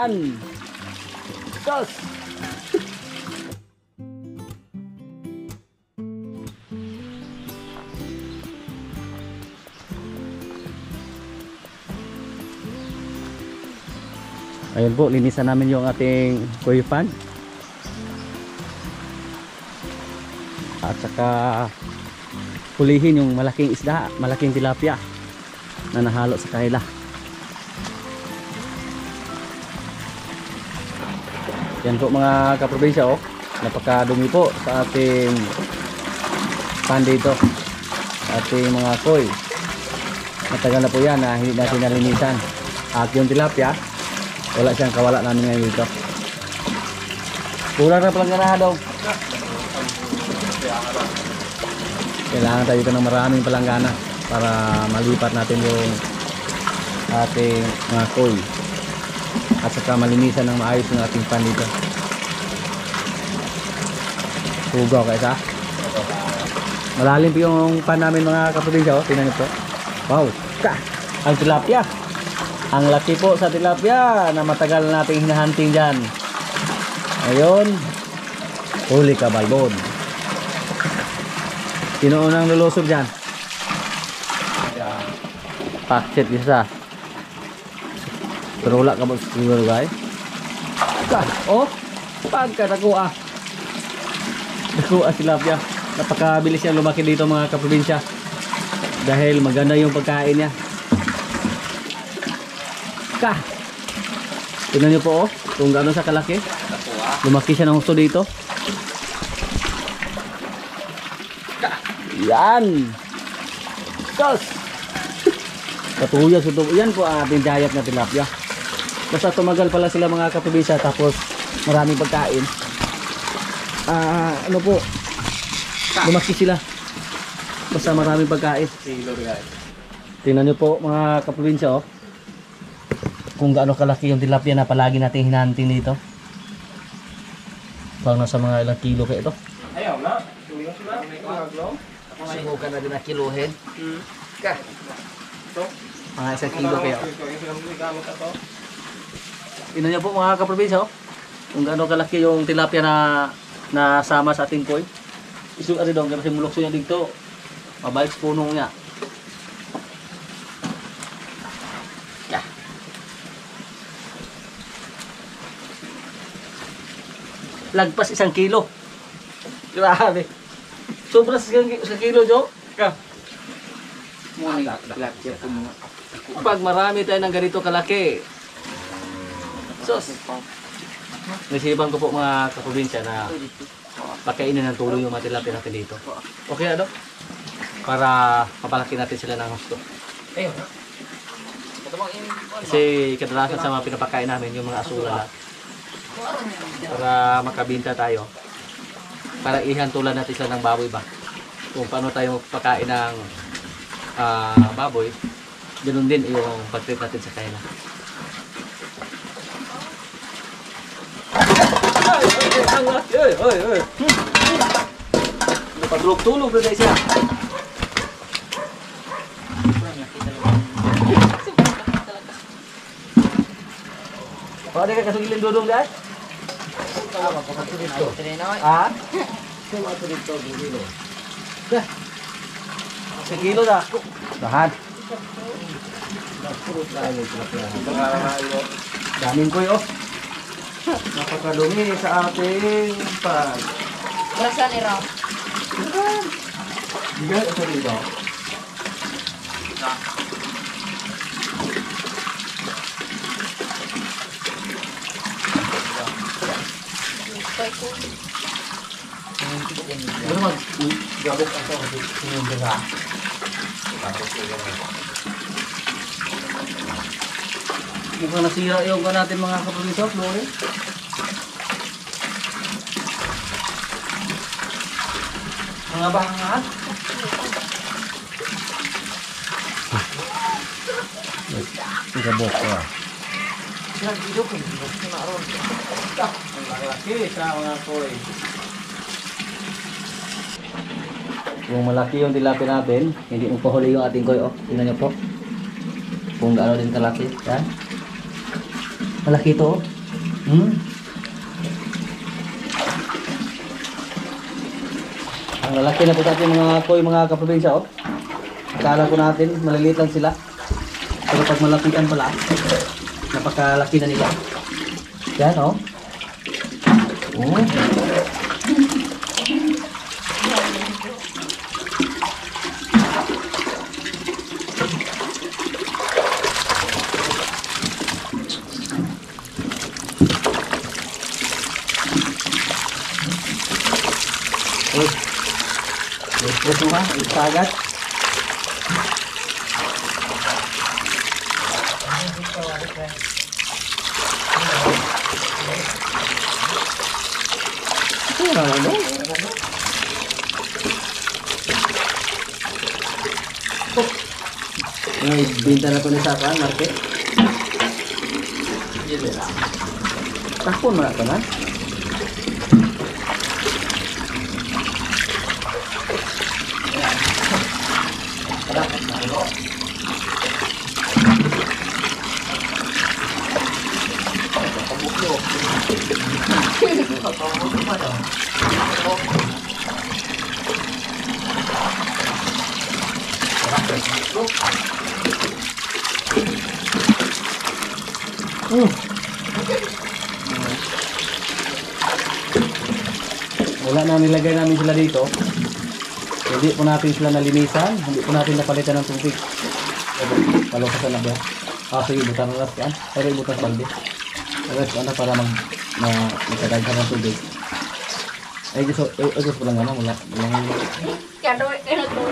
An. Tos. Ayun po, linisan namin yung ating koi pan. At saka hulihin yung malaking isda, malaking tilapia na nahalo sa kanila. Yan po mga kaprobinsya, oh. Napakadumi po sa ating pan dito. Sa ating mga koi. Matagal na po yan na hindi natin nalinisan. At yung tilapia, wala siyang kawala namin ngayon dito. Kurang na palanggana daw. Kailangan tayo dito ng maraming palanggana para malipat natin yung ating mga koi. At saka malinisan ng maayos ng ating pan dito. Hugaw ka isa. Malalim po yung pan namin mga kaprobinsya, oh. Tingnan niyo po. Wow. Ang tilapia. Ang laki po sa tilapia na matagal nating hinahunting dyan. Ngayon, huli ka balbon. Sino unang lulusog dyan? Paksit isa. Pero wala ka ba siguro guys? Oh, pagka nakuha. Nakuha tilapia. Napakabilis yan lumaki dito mga kaprobinsya. Dahil maganda yung pagkain niya. Tingnan nyo po, oh, kung gaano sa kalaki. Lumaki siya ng gusto dito. Yan. Tos. Katuyas ito. Yan po ang ating giant na tilapia. Basta tumagal pala sila mga kaprobinsya, tapos maraming pagkain. Ano po, lumaki sila. Basta maraming pagkain. Tingnan nyo po mga kaprobinsya, oh, kung gaano kalaki yung tilapia na palagi natin hinanting dito. Pang nasa mga ilang kilo kayo ito. Ayaw na. Subukan na din na kiluhin. Ito. Mga 1 kilo kayo. Tingnan nyo po mga kaprobinsya, oh, kung gaano kalaki yung tilapia na nasama sa ating koi. Isugat rin doon kasi mulokso niya dito. Mabalik sa punong niya. Lagpas 1 kilo. Grabe. Sobra sa 1 kilo, Jo. Pag marami tayo ng ganito kalaki. Sos. Nasiban ko po mga kaprobinsya na pagkainin ng tuloy yung mga tilapia natin dito. Okay ano? Para mapalaki natin sila ng gusto. Ayaw na. Kasi kadalasan sa mga pinapakain namin yung mga asula para makabinta tayo. Para ihantulan natin sila ng baboy ba? Kung paano tayo pakain ng baboy, ganoon din yung pag-treat natin sa kanila. Ay! Napatulog-tulog na siya. O, di ka kasugilin dudong dahil? Ha? Sekilo dah. Tahan. Daming koy, oh. Napakadumi sa ating pan. Berasa ni Ram. Bigat ito dito. Ano naman? Gabok ako. Yung dira. Mukhang nasira yung ka natin mga kaprobinsya, Flore. Mga bangat. Gabok ko. Nag-idok eh. Naroon. Ang laki sa mga koy. Kung malaki yung tilapia natin, hindi mo pahuli yung ating koy. Oh, tingnan nyo po. Kung gaano din kalaki. Yan. Malaki ito. Hmm. Ang lalaki na po sa ating mga koy, mga kaprobinsya, oh. Akala ko natin, maliliit lang sila. Pero pag malapitan pala, napakalaki na nila. Yan, oh. Oh. Uy. Ito ha, itagat. Ay, binta na po ni Sapa, market. Takpon mo na ito na. Wala na nilagay namin sila dito. Hindi po natin sila nalinisan, hindi po natin napalitan ng tubig. Palokasan na ba? Sige, butan na lang yan. Pero ibutan sa balde. Ano para magkagaghan ng tubig. Ay gusto ko lang ano, wala. Kado ito.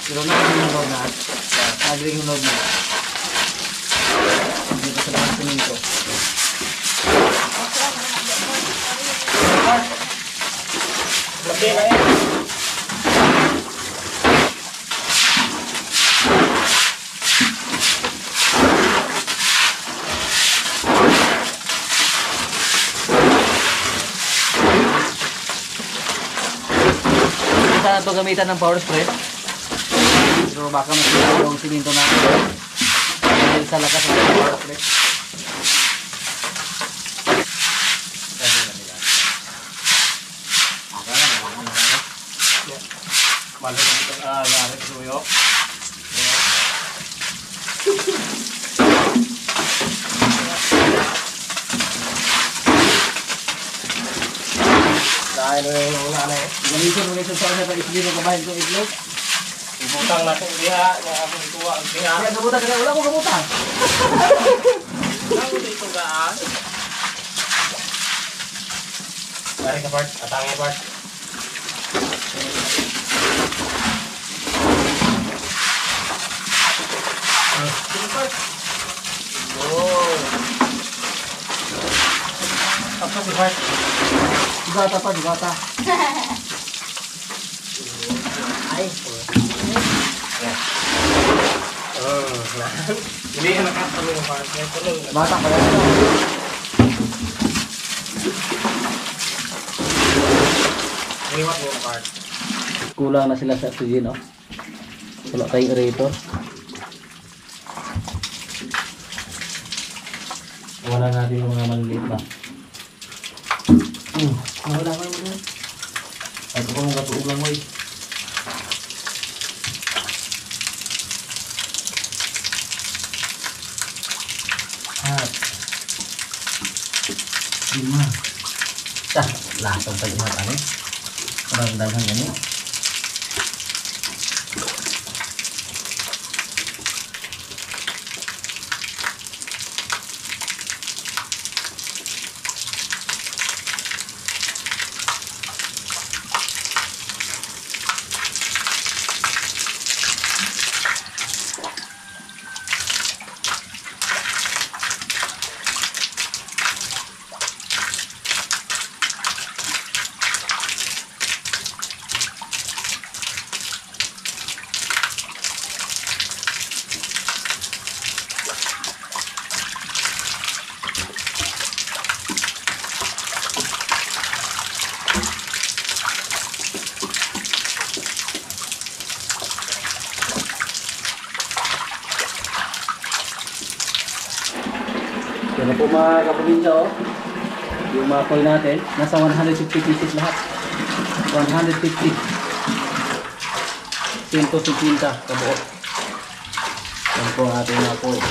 Pero na yung loob na. Agri yung loob na. Dito sa mga siminto. Lagi na yan. Sana ito gamitan ng power spray. Pero baka masira yung siminto natin. Dahil sa lakas ng power spray. Balik na ito. Garit suyo. Dahil yung una na eh. Gamitin sa sa isli mo kabahin kong itlog. Ibutang na itong diha. Mga akong ituwa ang diha. Kaya gabutan ka na. Wala ko gabutan. Ako dito gaan. Dari ka part. Atangin part. Sige part. Oh. Tapos si part. Gata pa, gata. Ay. Hindi ka nakasama yung part. Bata pa yan. Liwat mo yung part. Kulang na sila sa oxygen, oh. Wala tayong aerator. Wala natin yung mga maliliit na. Wala ka naman. Ay, ito kong katuog lang, boy. At 5. Lah. itong tag-ihat ani. Parang daghang gani. Yan na po mga kaprobinsya oh. Yung mga coin natin, nasa 150 pieces lahat. 150. 150 kabuo. Yan po ang ating mga coin.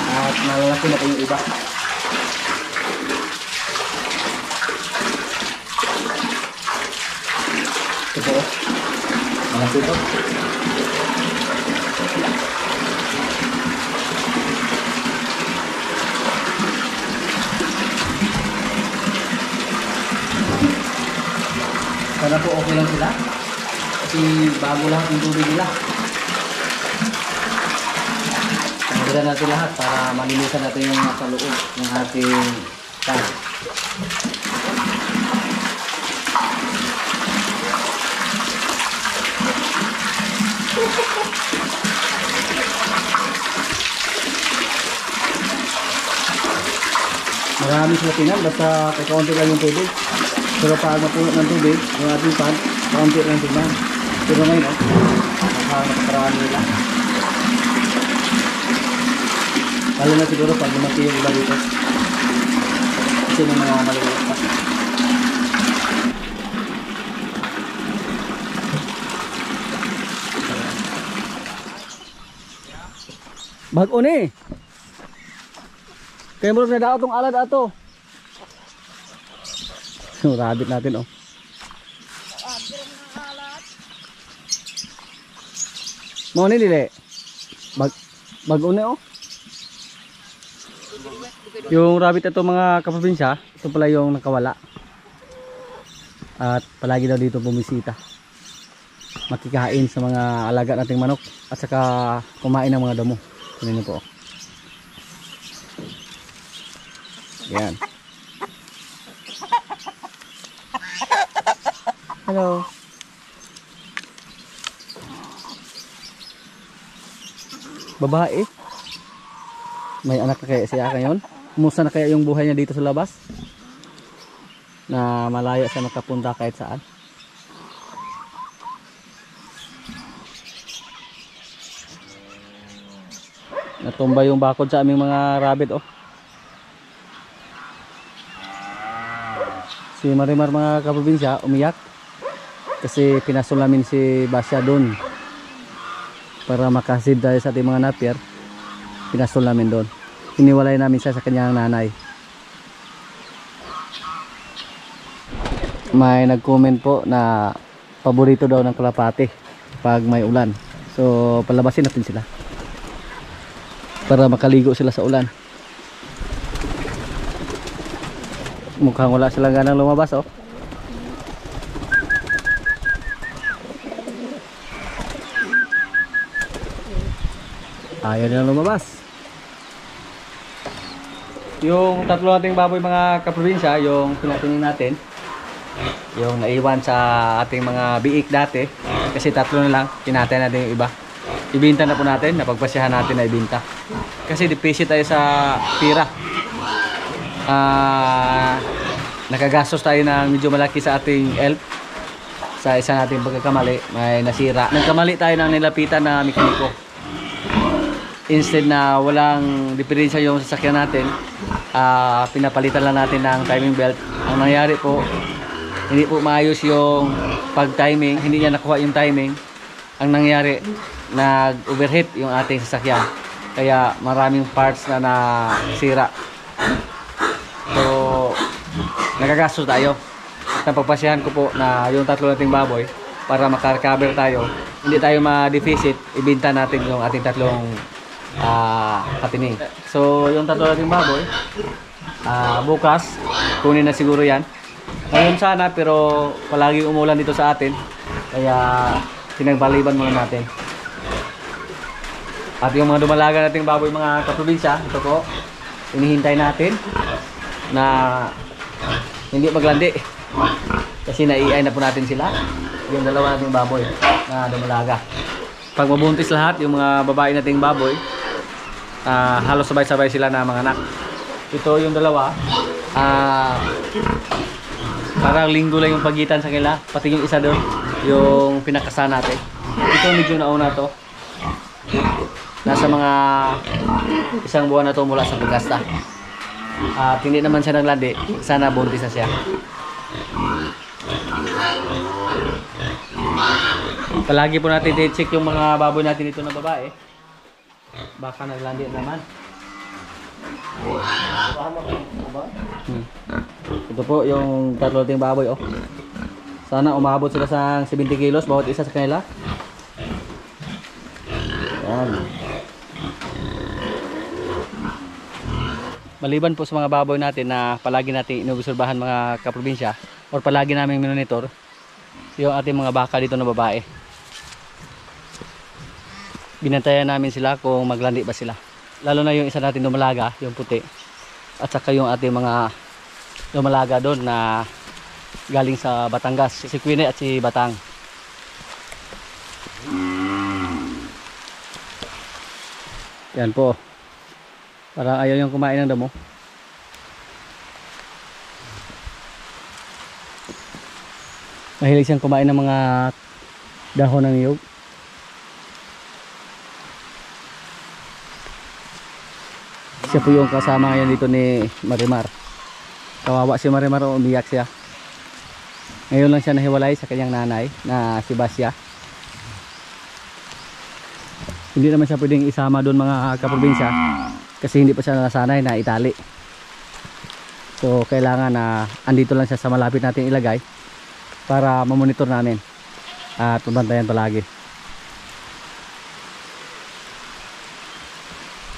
At malalaki na po yung iba. Ito, malaki ito. Sana po okay lang sila. Kasi bago lahat yung tubig nila. Pagdagan natin lahat para malinisan natin yung nasa loob ng ating tank. Marami sila tingnan, basta kaunti lang yung tubig. Pero pag napuno ng tubig, yung ating pan, kaunti lang tingnan. Pero ngayon, nakakaraan nila. Lalo na siguro pag lumaki yung iba dito. Kasi may mga maliliit pa. Bag-o ni. Kaya murag na daw itong alad ato. Rabbit natin oh. Mo ni dili. Bag-o ni oh. Yung rabbit ito mga kaprobinsya, ito pala yung nakawala. At palagi daw dito bumisita. Makikain sa mga alaga nating manok at saka kumain ng mga damo. Tingnan niyo po. Yan. Hello. Babae. May anak na kaya siya ngayon? Kumusta na kaya yung buhay niya dito sa labas? Na malaya siya makapunta kahit saan. Natumba yung bakod sa aming mga rabbit oh. Si Marimar mga kaprobinsya umiyak kasi pinasol namin si Basya doon para makasid tayo sa ating mga napier. Pinasol namin doon, hiniwalay namin siya sa kanyang nanay. May nag-comment po na paborito daw ng kalapate pag may ulan, so palabasin natin sila para makaligo sila sa ulan. Mukhang wala silang ganang lumabas oh. Ayaw nilang lumabas. Yung tatlo nating baboy mga kaprobinsya, yung pinatingin natin, yung naiwan sa ating mga biik dati, kasi tatlo na lang, pinatay natin yung iba. Ibinta na po natin, napagpasyahan natin na ibinta. Kasi deficit tayo sa pira. Nakagastos tayo ng medyo malaki sa ating elf. Sa isa nating pagkakamali, may nasira. Nagkamali tayo ng nilapitan na mekaniko. Instead na walang diferensya yung sasakyan natin, pinapalitan lang natin ng timing belt. Ang nangyari po, hindi po maayos yung pag-timing, hindi niya nakuha yung timing. Ang nangyari, nag-overheat yung ating sasakyan. Kaya maraming parts na nasira. So, nagagastos tayo. At napagpasyahan ko po na yung tatlo nating baboy, para maka-recover tayo, hindi tayo ma-deficit, ibenta natin yung ating tatlong katining. So, yung tatlo nating baboy, bukas, kunin na siguro yan. Ngayon sana, pero palagi umulan dito sa atin. Kaya, pinagbaliban muna natin. At yung mga dumalaga nating baboy, mga kaprobinsya, ito po, inihintay natin na hindi maglandi. Kasi naiay na po natin sila. Yung dalawa nating baboy na dumalaga. Pag mabuntis lahat, yung mga babae nating baboy, halos sabay-sabay sila na mga anak. Ito yung dalawa, parang linggo lang yung pagitan sa kanila. Pati yung isa doon, yung pinakasa natin. Ito medyo nauna to. Nasa mga isang buwan na to mula sa pagkasta. At hindi naman siya naglandi. Sana buntis na siya. Palagi po natin i-check yung mga baboy natin dito na babae. Baka naglandi naman. Ito po yung tatlo nating baboy, oh. Sana umabot sila sa 70 kilos bawat isa sa kanila. Yan. Maliban po sa mga baboy natin na palagi natin inobserbahan mga kaprobinsya, or palagi namin minonitor yung ating mga baka dito na babae. Binantayan namin sila kung maglandi ba sila. Lalo na yung isa natin dumalaga, yung puti. At saka yung ating mga dumalaga doon na galing sa Batangas, si Queenie at si Batang. Yan po. Parang ayaw yung kumain ng damo. Mahilig siyang kumain ng mga dahon ng niyog. Siya po yung kasama ngayon dito ni Marimar. Kawawa si Marimar, umiyak siya. Ngayon lang siya nahiwalay sa kanyang nanay na si Basya. Hindi naman siya pwedeng isama doon mga kaprobinsya kasi hindi pa siya nasanay na itali. So kailangan na andito lang siya sa malapit natin ilagay para mamonitor namin at mabantayan palagi.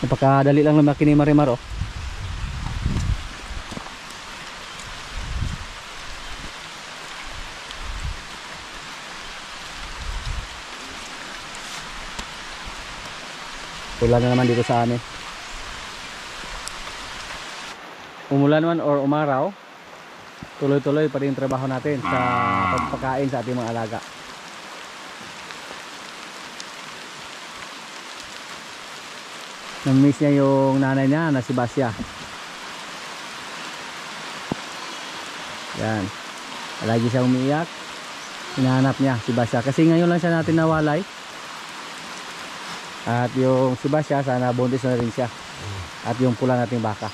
Napakadali lang lumaki ni Marimar, oh. Ulan na naman dito sa amin. Umulan man or umaraw, tuloy-tuloy pa rin yung trabaho natin sa pagpakain sa ating mga alaga. Namiss niya yung nanay niya na si Basya. Yan. Lagi siya umiiyak. Hinahanap niya si Basya. Kasi ngayon lang siya natin nawalay. At yung si Basya, sana buntis na rin siya. At yung pula nating baka.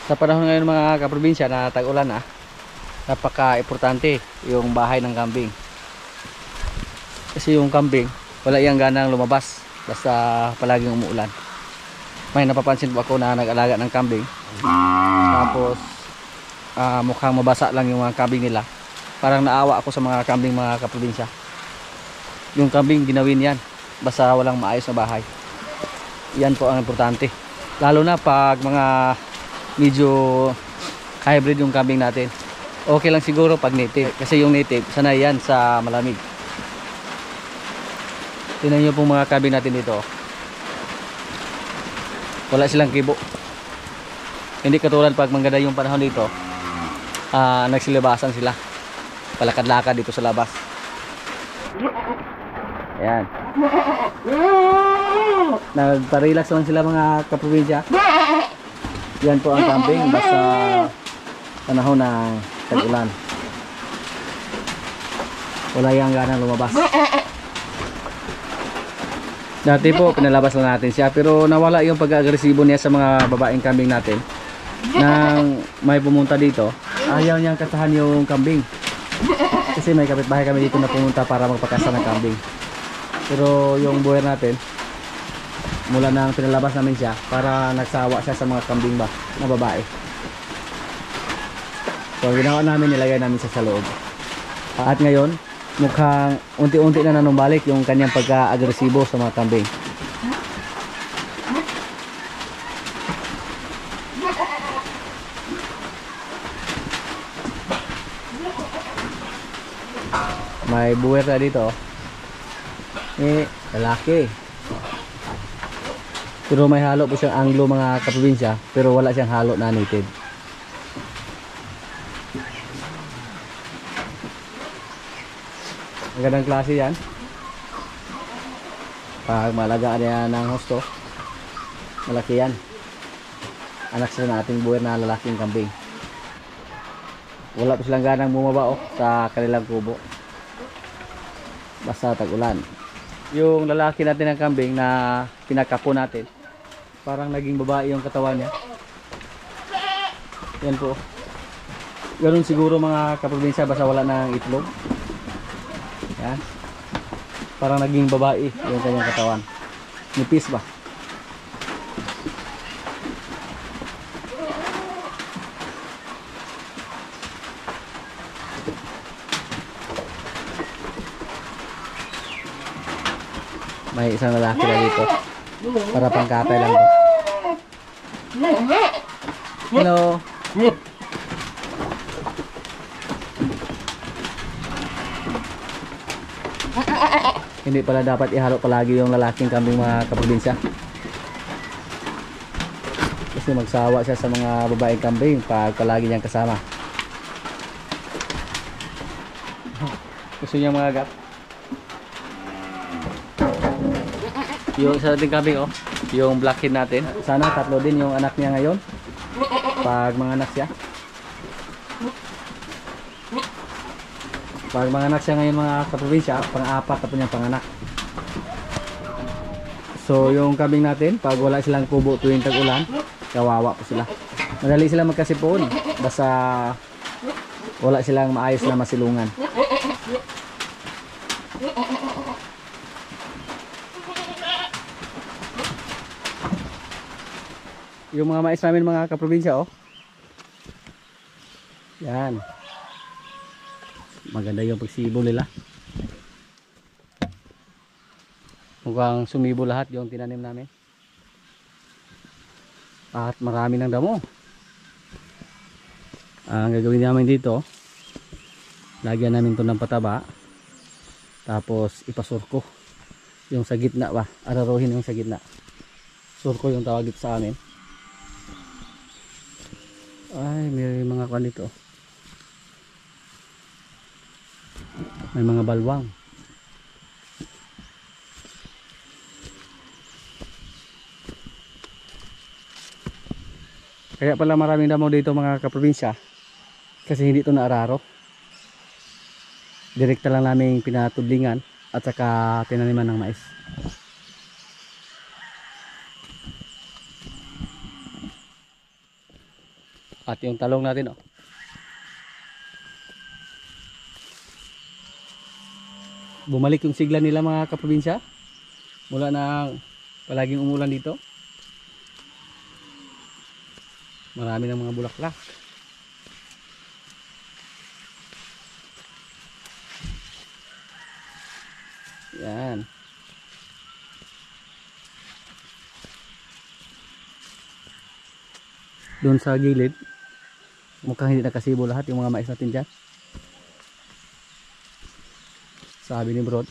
Sa panahon ngayon mga kaprobinsya na tag-ulan na, napaka-importante yung bahay ng kambing. Kasi yung kambing, wala iyang ganang lumabas. Basta palaging umuulan. May napapansin po ako na nag-alaga ng kambing. Tapos mukhang mabasa lang yung mga kambing nila. Parang naawa ako sa mga kambing mga kaprobinsya. Yung kambing ginawin yan. Basta walang maayos na bahay. Yan po ang importante. Lalo na pag mga medyo hybrid yung kambing natin. Okay lang siguro pag native. Kasi yung native, sanay yan sa malamig. Tingnan nyo pong mga kambing natin dito. Wala silang kibo. Hindi katulad pag mangganda yung panahon dito, nagsilibasan sila. Palakad-lakad dito sa labas. Ayan. Nagpa-relax lang sila mga kaprobinsya. Yan po ang kambing basta panahon ng tag-ulan. Wala yang ganang lumabas. Dati po pinalabas lang natin siya pero nawala yung pag-agresibo niya sa mga babaeng kambing natin. Nang may pumunta dito, ayaw niyang kasahan yung kambing. Kasi may kapitbahay kami dito na pumunta para magpakasa ng kambing. Pero yung buwer natin, mula nang pinalabas namin siya, para nagsawa siya sa mga kambing ba na babae. So ginawa namin, nilagay namin siya sa loob. At ngayon, mukhang unti-unti na nanumbalik yung kanyang pagka-agresibo sa mga kambing. May buwer na dito. Lalaki. Pero may halo po siyang Anglo mga kaprobinsya, pero wala siyang halo na native. Ang gandang klase yan. Pag malagaan niya ng husto, malaki yan. Anak sila ng ating buwer na lalaking kambing. Wala pa silang ganang bumaba sa kanilang kubo. Basta tag-ulan. Yung lalaki natin ng kambing na pinakapo natin, parang naging babae yung katawan niya. Yan po. Ganun siguro mga kaprobinsya, basta wala ng itlog. Yan. Parang naging babae yung kanyang katawan. Nipis ba? May isang lalaki na dito. Para pangkatay lang to. Hello. Hindi pala dapat ihalo palagi yung lalaking kambing mga kaprobinsya. Kasi magsawa siya sa mga babaeng kambing pag palagi niyang kasama. Gusto niya mga gat. Yung isa nating kambing yung blackhead natin. Sana tatlo din yung anak niya ngayon. Pag mga anak siya. Pag mga anak siya ngayon mga kaprobinsya, pang-apat na po niyang panganak. So yung kambing natin, pag wala silang kubo tuwing tag-ulan, kawawa po sila. Madali silang magkasipon. Basta wala silang maayos na masilungan. Yung mga mais namin mga kaprobinsya yan. Maganda yung pagsibo nila. Mukhang sumibo lahat yung tinanim namin. At marami ng damo. Ang gagawin namin dito, lagyan namin to ng pataba. Tapos ipasurko. Yung sa gitna ba? Araruhin yung sa gitna. Surko yung tawag dito sa amin. Ay, may mga kan dito. May mga balwang. Kaya pala maraming damo dito mga kaprobinsya. Kasi hindi ito naararo. Direkta lang namin pinatudlingan at saka tinaniman ng mais. At yung talong natin bumalik yung sigla nila mga kaprobinsya mula na palaging umulan dito. Marami ng mga bulaklak. Yan. Doon sa gilid mukhang hindi nakasibo lahat yung mga mais natin dyan. Sabi ni Brod,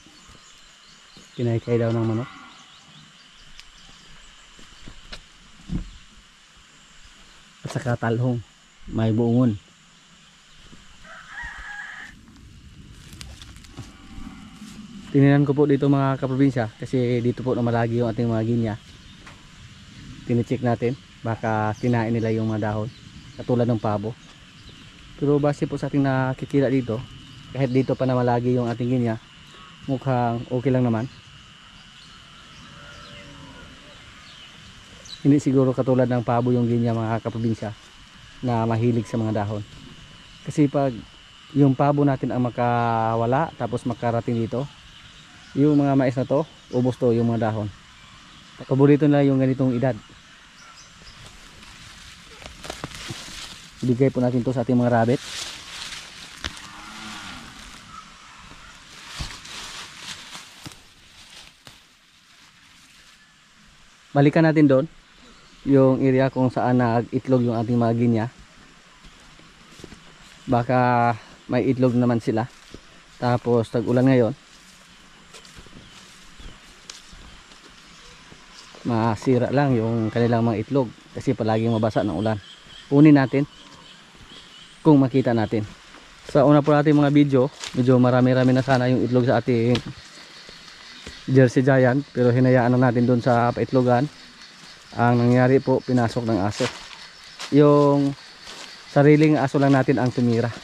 kinaykay daw ng manok. At saka talhong, may buungon. Tininan ko po dito mga kaprobinsya kasi dito po na malagi yung ating mga ginya. Tinicheck natin, baka kinain nila yung mga dahon katulad ng pabo. Pero base po sa ating nakikita dito, kahit dito pa na malagi yung ating ginya, mukhang okay lang naman. Hindi siguro katulad ng pabo yung ginya mga kaprobinsya na mahilig sa mga dahon. Kasi pag yung pabo natin ang makawala tapos makarating dito, yung mga mais na to, ubos to yung mga dahon. Paborito nila yung ganitong edad. Ibigay po natin to sa ating mga rabbit. Balikan natin doon yung area kung saan nag-itlog yung ating mga ginya. Baka may itlog naman sila. Tapos tag-ulan ngayon, masira lang yung kanilang mga itlog kasi palaging mabasa ng ulan. Kunin natin kung makita natin. Sa una po natin mga video, medyo marami-rami na sana yung itlog sa ating Jersey Giant, pero hinayaan na natin doon sa paitlogan. Ang nangyari po, pinasok ng aso. Yung sariling aso lang natin ang tumira.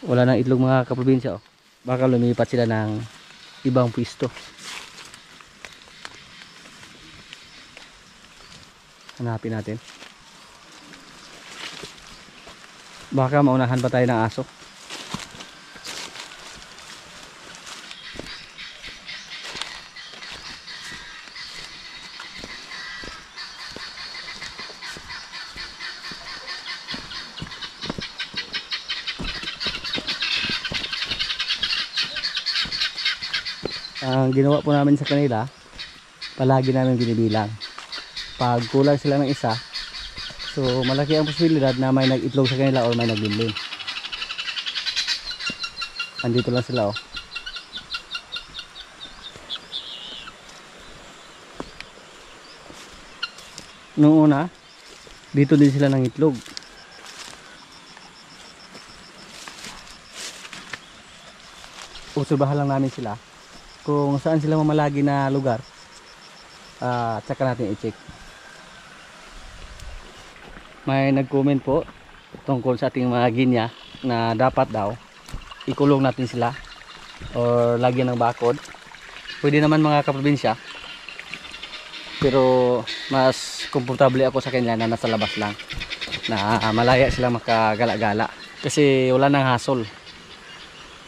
Wala nang itlog mga kaprobinsya. Baka lumipat sila ng ibang pwesto. Hanapin natin. Baka maunahan pa tayo ng aso. Ang ginawa po namin sa kanila, palagi namin binibilang. Pag kulang sila ng isa, so malaki ang posibilidad na may nag-itlog sa kanila o may nagbinlin. Andito lang sila oh. Noong una, dito din sila ng itlog. Usubahan lang namin sila kung saan sila mamalagi na lugar. Tsaka natin i-check. May nag-comment po tungkol sa ating mga ginya na dapat daw ikulong natin sila or lagyan ng bakod. Pwede naman mga kaprobinsya, pero mas komportable ako sa kanila na nasa labas lang, na malaya sila makagala-gala kasi wala nang hassle.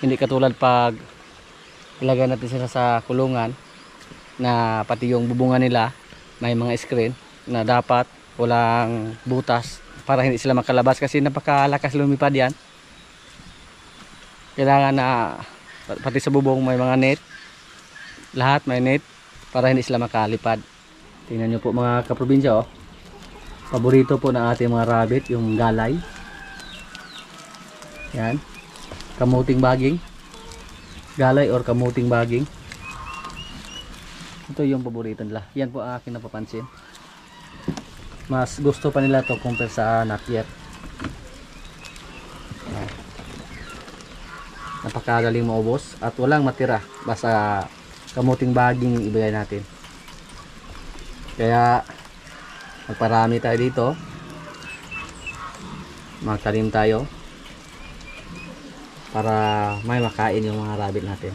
Hindi katulad pag ilagay natin sila sa kulungan na pati yung bubungan nila may mga screen na dapat walang butas para hindi sila makalabas kasi napakalakas lumipad yan. Kailangan na pati sa bubong may mga net, lahat may net para hindi sila makalipad. Tingnan nyo po mga kaprobinsya oh. Paborito po ng ating mga rabbit yung galay. Yan, kamuting baging, galay or kamuting baging. Ito yung paborito nila. Yan po ang aking napapansin. Mas gusto pa nila to compare sa napier. Napakadaling maubos at walang matira basta kamuting baging yung ibigay natin. Kaya magparami tayo dito, magtanim tayo para may makain yung mga rabbit natin.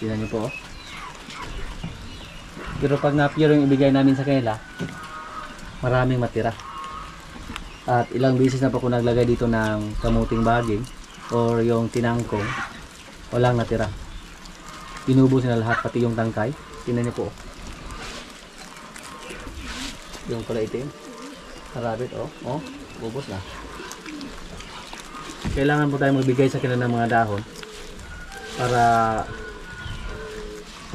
Tingnan nyo po oh. Pero pag napier yung ibigay namin sa kanila, maraming matira. At ilang beses na po ako naglagay dito ng kamuting baging or yung tinangkong, walang natira. Inubos na lahat, pati yung tangkay. Tingnan niyo po oh. Yung kulay itim na rabbit oh, ubos na. Kailangan po tayo magbigay sa kanila ng mga dahon para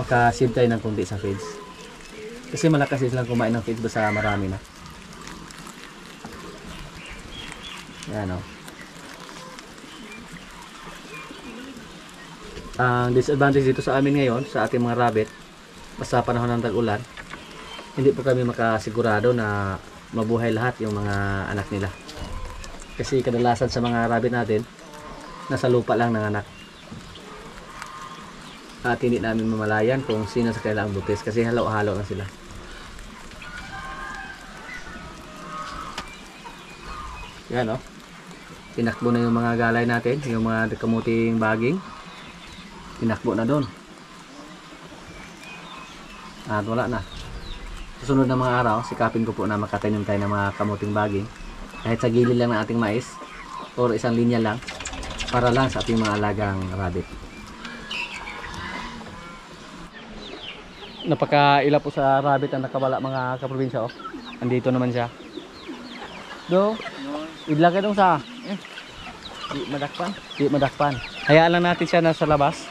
makasave tayo ng kundi sa feeds. Kasi malakas silang kumain ng feeds basta marami na. Yan o. Ang disadvantage dito sa amin ngayon, sa ating mga rabbit, basta panahon ng tag-ulan, hindi po kami makasigurado na mabuhay lahat yung mga anak nila. Kasi kadalasan sa mga rabbit natin, nasa lupa lang ng anak. At hindi namin mamalayan kung sino sa kanila ang butis kasi halo-halo na sila. Yan o. Tinakbo na yung mga galay natin, yung mga kamuting baging. Tinakbo na doon. At wala na. susunod na mga araw, sikapin ko po na makatanim tayo ng mga kamuting baging. Kahit sa gilid lang ng ating mais, or isang linya lang, para lang sa ating mga alagang rabbit. Napakaila po sa rabbit ang nakabala mga kaprobinsya. Oh. Andito naman siya. Do, idla ka dong sa. Di madakpan. Di madakpan. Hayaan lang natin siya nasa labas.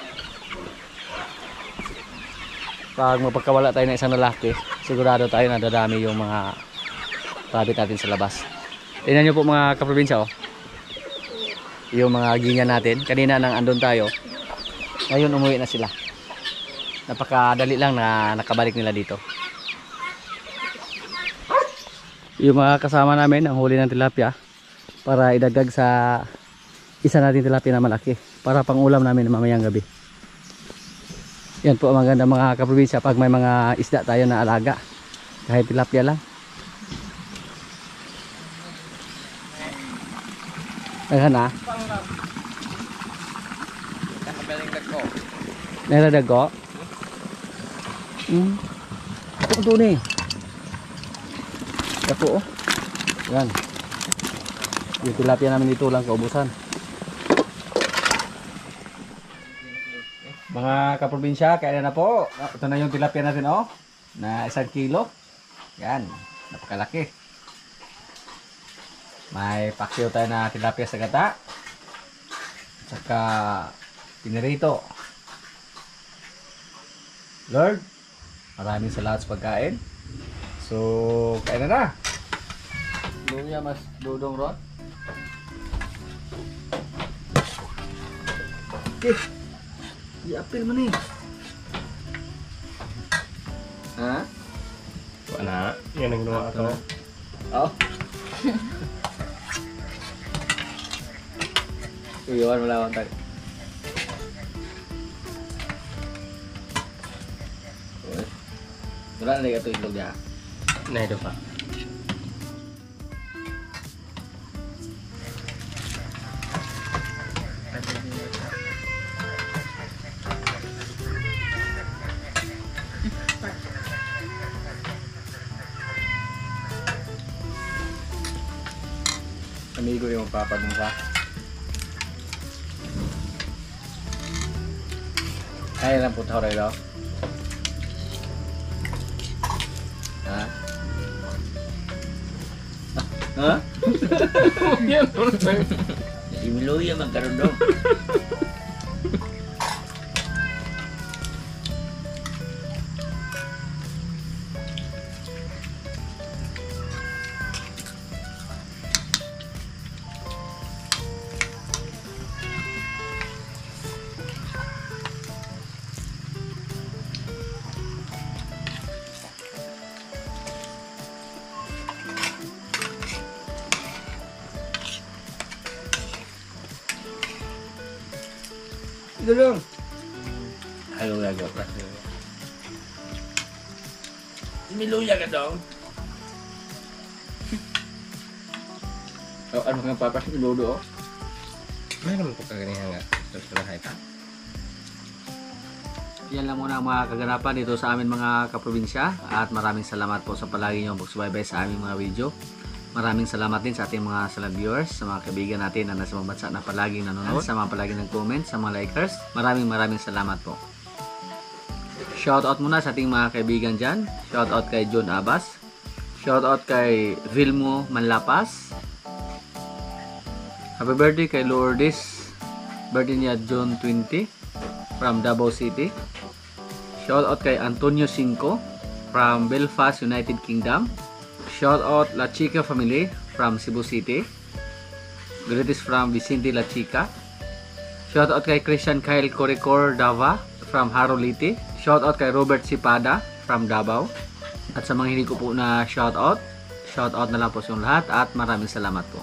Pag mapagkawala tayo ng isang lalaki, sigurado tayo na dadami yung mga rabbit natin sa labas. Tingnan nyo po mga kaprobinsya. Oh. Yung mga ginyan natin. Kanina nang andun tayo. Ngayon umuwi na sila. Napakadali lang na nakabalik nila dito. Yung mga kasama namin ang huli ng tilapia para idagdag sa isa natin tilapia na malaki para pang ulam namin mamayang gabi. Yan po ang maganda mga kaprobinsya pag may mga isda tayo na alaga, kahit tilapia lang. Ayan na. Nagdago. Ako ito ni. Dako oh. Yan. Yung tilapia namin dito lang kaubusan. Mga kaprobinsya, kaya na po. Ito na yung tilapia natin oh. Na 1 kilo. Yan. Napakalaki. May paksiw tayo na tilapia sa gata. Saka pinirito. Lord, maraming salamat sa pagkain. So, kain na. Luya mas dudong rod. Okay. I-apil mo ni. Ha? Wala. Yan ang ginawa ko. Oh. Iwan mo lang tayo. Wala na ito itlog ya. Na ito pa. Amigo yung papadun ka. Kaya lang po tao rin daw. Ha? Ha? Yan. Imiluya magkaroon doon. Dulong. Ayaw lagaw pa. Imiluya ka doon. Oh, ano nga papas iludo oh. Mayroon po kaganihan nga. Tapos palahay pa. Yan lang muna ang mga kaganapan dito sa amin mga kaprobinsya at maraming salamat po sa palagi nyo magsubaybay sa aming mga video. Maraming salamat din sa ating mga salad viewers, sa mga kaibigan natin na nasa mga bansa na palaging nanonood, sa mga palaging nag-comment, sa mga likers. Maraming salamat po. Shoutout muna sa ating mga kaibigan dyan. Shoutout kay John Abbas. Shoutout kay Vilmo Manlapas. Happy birthday kay Lourdes. Birthday niya June 20 from Davao City. Shoutout kay Antonio Cinco from Belfast, United Kingdom. Shoutout La Chica family from Cebu City. Greetings from Vicente La Chica. Shoutout kay Christian Kyle Coricor Dava from Harolite. Shoutout kay Robert Sipada from Davao. At sa mga hindi ko po na shoutout na lang po sa lahat at maraming salamat po.